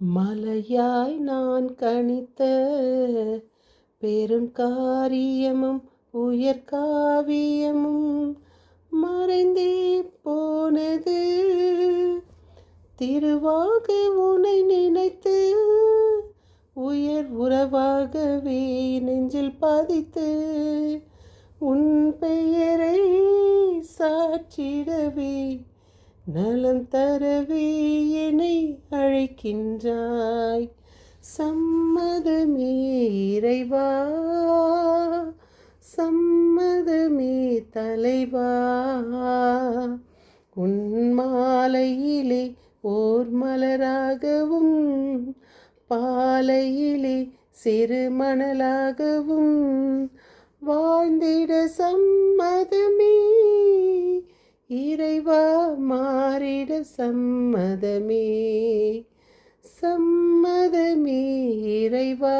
மலையாய் நான் கணித்த பெரும் காரியமும் உயர் காவியமும் மறைந்தே போனது. திருவாக உனை நினைத்து உயர் உறவாகவே நெஞ்சில் பதித்து உன் பெயரை சாற்றிடவே நலம் தரவே என்னை அழைக்கின்றாய். சம்மதமே இறைவா, சம்மதமே தலைவா. உன் மாலையிலே ஓர் மலராகவும் பாலையிலே சிறு மணலாகவும் வாழ்ந்திட சம்மதமே இறைவா, மாறிட சம்மதமே. சம்மதமே இறைவா,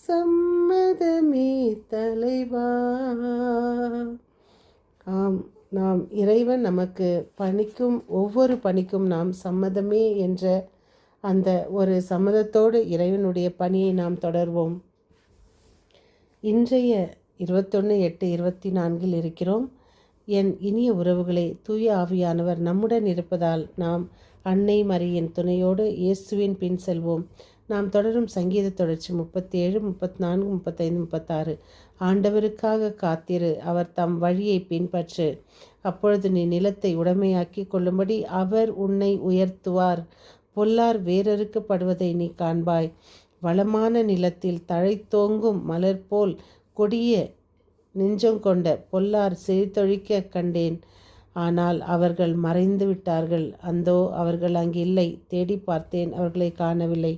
சம்மதமே தலைவா. ஆம், நாம் இறைவன் நமக்கு பணிக்கும் ஒவ்வொரு பணிக்கும் நாம் சம்மதமே என்ற அந்த ஒரு சம்மதத்தோடு இறைவனுடைய பணியை நாம் தொடர்வோம். இன்றைய 21/8/24 இருக்கிறோம். என் இனிய உறவுகளை, தூய ஆவியானவர் நம்முடன் இருப்பதால் நாம் அன்னை மரியின் துணையோடு இயேசுவின் பின் செல்வோம். நாம் தொடரும் சங்கீத தொடர்ச்சி 37, 34, 35, 36. ஆண்டவருக்காக காத்திரு, அவர் தம் வழியை பின்பற்று. அப்பொழுது நீ நிலத்தை உடைமையாக்கி கொள்ளும்படி அவர் உன்னை உயர்த்துவார். பொல்லார் வேரறுக்கப்படுவதை நீ காண்பாய். வளமான நிலத்தில் தழைத்தோங்கும் மலர் போல் கொடிய நெஞ்சங்கொண்ட பொல்லார் செழித்தொழிக்க கண்டேன். ஆனால் அவர்கள் மறைந்து விட்டார்கள். அந்தோ அவர்கள் அங்கு இல்லை. தேடி பார்த்தேன், அவர்களை காணவில்லை.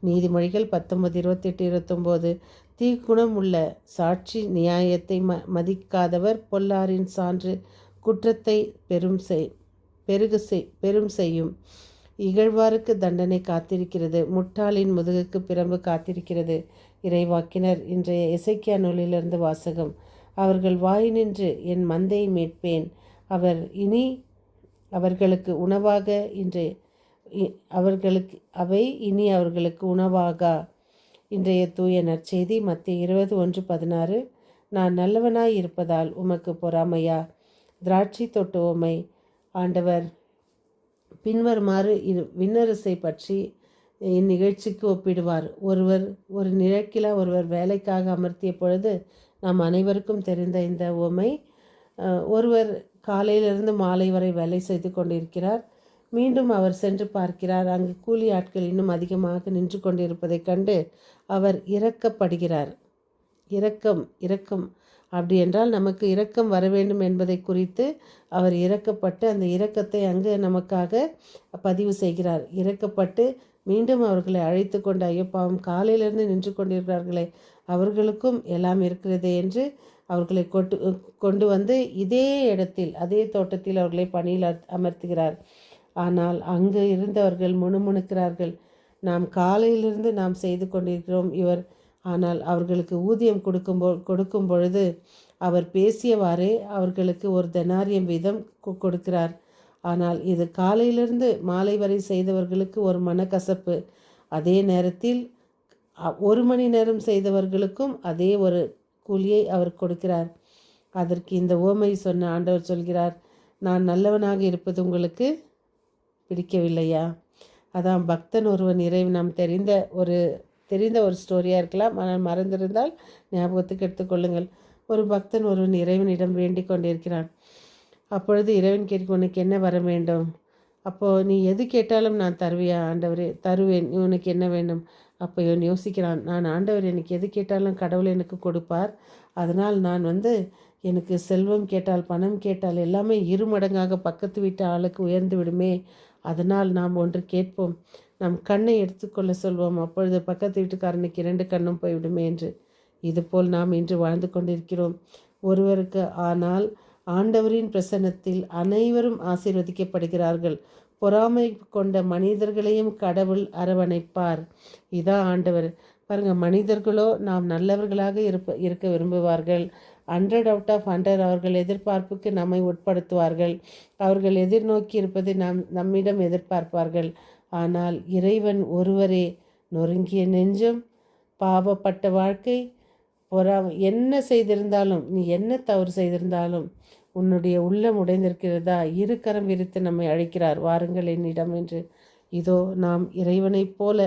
நீதிமொழிகள் 19, 28, 29. தீக்குணம் உள்ள சாட்சி நியாயத்தை மதிக்காதவர் பொல்லாரின் சான்று குற்றத்தை பெரும் செய்யும். இகழ்வாருக்கு தண்டனை காத்திருக்கிறது, முட்டாளின் முதுகுக்கு பிரம்பு காத்திருக்கிறது. இறைவாக்கினர் இன்றைய எசேக்கியா நூலிலிருந்து வாசகம். அவர்கள் வாய் நின்று என் மந்தையை மீட்பேன். அவர்களுக்கு உணவாக அவர்களுக்கு உணவாகா. இன்றைய தூய நற்செய்தி மத்தேயு 20:1-16. நான் நல்லவனாய் இருப்பதால் உமக்கு பொறாமையா? திராட்சை தோட்ட உவமை. ஆண்டவர் பின்வருமாறு விண்ணரசை பற்றி இந்நிகழ்ச்சிக்கு ஒப்பிடுவார். ஒரு நிழக்கிலா ஒருவர் வேலைக்காக அமர்த்திய பொழுது நாம் அனைவருக்கும் தெரிந்த இந்த உவமை. ஒருவர் காலையிலிருந்து மாலை வரை வேலை செய்து கொண்டிருக்கிறார். மீண்டும் அவர் சென்று பார்க்கிறார். அங்கு கூலி ஆட்கள் இன்னும் அதிகமாக நின்று கொண்டிருப்பதைக் கண்டு அவர் இரக்கப்படுகிறார். இரக்கம் அப்படி என்றால் நமக்கு இரக்கம் வர வேண்டும் என்பதை குறித்து அவர் இரக்கப்பட்டு அந்த இரக்கத்தை அங்கு நமக்காக பதிவு செய்கிறார். இரக்கப்பட்டு மீண்டும் அவர்களை அழைத்து கொண்டு, ஐயோ பாவம், காலையிலிருந்து நின்று கொண்டிருக்கிறார்களே, அவர்களுக்கும் எல்லாம் இருக்கிறதே என்று அவர்களை கொண்டு வந்து இதே இடத்தில், அதே தோட்டத்தில் அவர்களை பணியில் அமர்த்துகிறார். ஆனால் அங்கு இருந்தவர்கள் முணுமுணுக்கிறார்கள், நாம் காலையிலிருந்து நாம் செய்து கொண்டிருக்கிறோம் ஆனால் அவர்களுக்கு ஊதியம் கொடுக்கும் பொழுது அவர் பேசியவாறே அவர்களுக்கு ஒரு தெனாரியம் வீதம் கொடுக்கிறார். ஆனால் இது காலையிலிருந்து மாலை வரை செய்தவர்களுக்கு ஒரு மனக்கசப்பு. அதே நேரத்தில் 1 மணி நேரம் செய்தவர்களுக்கும் அதே ஒரு கூலியை அவர் கொடுக்கிறார். அதற்கு இந்த உவமை சொன்ன ஆண்டவர் சொல்கிறார், நான் நல்லவனாக இருப்பது உங்களுக்கு பிடிக்கவில்லையா? அதான் பக்தன் ஒருவன் நாம் தெரிந்த ஒரு ஸ்டோரியாக இருக்கலாம். ஆனால் மறந்திருந்தால் ஞாபகத்துக்கு எடுத்துக்கொள்ளுங்கள். ஒரு பக்தன் ஒருவன் இறைவனிடம் வேண்டிக் கொண்டிருக்கிறான். அப்பொழுது இறைவன் கேட்க, உனக்கு என்ன வர வேண்டும்? அப்போது நீ எது கேட்டாலும் நான் தருவியா ஆண்டவரே? தருவேன், உனக்கு என்ன வேண்டும்? அப்போ இவன் யோசிக்கிறான், நான் ஆண்டவர் எனக்கு எது கேட்டாலும் கடவுள் எனக்கு கொடுப்பார். அதனால் நான் எனக்கு செல்வம் கேட்டால், பணம் கேட்டால் எல்லாமே 2 மடங்காக பக்கத்து வீட்டு ஆளுக்கு உயர்ந்து விடுமே. அதனால் நாம் ஒன்று கேட்போம், நம் கண்ணை எடுத்துக்கொள்ள சொல்வோம், அப்பொழுது பக்கத்து வீட்டுக்காரனுக்கு 2 கண்ணும் போய்விடுமே என்று. இதுபோல் நாம் இன்று வாழ்ந்து கொண்டிருக்கிறோம் ஒருவருக்கு. ஆனால் ஆண்டவரின் பிரசன்னத்தில் அனைவரும் ஆசீர்வதிக்கப்படுகிறார்கள். பொறாமை கொண்ட மனிதர்களையும் கடவுள் அரவணைப்பார். இதான் ஆண்டவர். பாருங்கள், மனிதர்களோ நாம் நல்லவர்களாக இருக்க விரும்புவார்கள். 100 அவுட் ஆஃப் 100 அவர்கள் எதிர்பார்ப்புக்கு நம்மை உட்படுத்துவார்கள். அவர்கள் எதிர்நோக்கி இருப்பதை நம்மிடம் எதிர்பார்ப்பார்கள். ஆனால் இறைவன் ஒருவரே நொறுங்கிய நெஞ்சம், பாவப்பட்ட வாழ்க்கை, என்ன செய்திருந்தாலும், நீ என்ன தவறு செய்திருந்தாலும், உன்னுடைய உள்ளம் உடைந்திருக்கிறதா, இரு கரம் விரித்து நம்மை அழைக்கிறார், வாருங்கள் என்னிடம் என்று. இதோ நாம் இறைவனைப் போல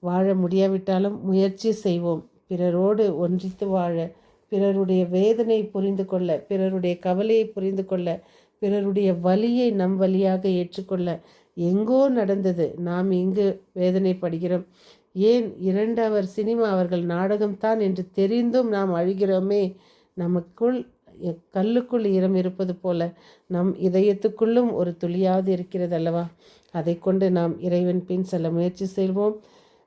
வாழ முடியாவிட்டாலும் முயற்சி செய்வோம். பிறரோடு ஒன்றித்து வாழ, பிறருடைய வேதனை புரிந்து கொள்ள, பிறருடைய கவலையை புரிந்து கொள்ள, பிறருடைய வலியை நம் வலியாக ஏற்றுக்கொள்ள. எங்கோ நடந்தது, நாம் இங்கு வேதனைப்படுகிறோம். ஏன் 2 அவர் சினிமா, அவர்கள் நாடகம்தான் என்று தெரிந்தும் நாம் அழுகிறோமே. நமக்குள் கல்லுக்குள் ஈரம் இருப்பது போல நம் இதயத்துக்குள்ளும் ஒரு துளியாவது இருக்கிறது அல்லவா? அதை கொண்டு நாம் இறைவன் பின் செல்ல முயற்சி செய்வோம்.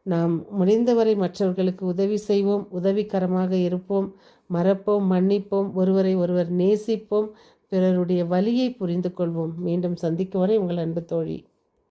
நாம் முடிந்தவரை மற்றவர்களுக்கு உதவி செய்வோம், உதவிகரமாக இருப்போம், மறப்போம், மன்னிப்போம், ஒருவரை ஒருவர் நேசிப்போம், பிறருடைய வலியை புரிந்து கொள்வோம். மீண்டும் சந்திக்கும் வரை உங்கள் அன்பு தோழி.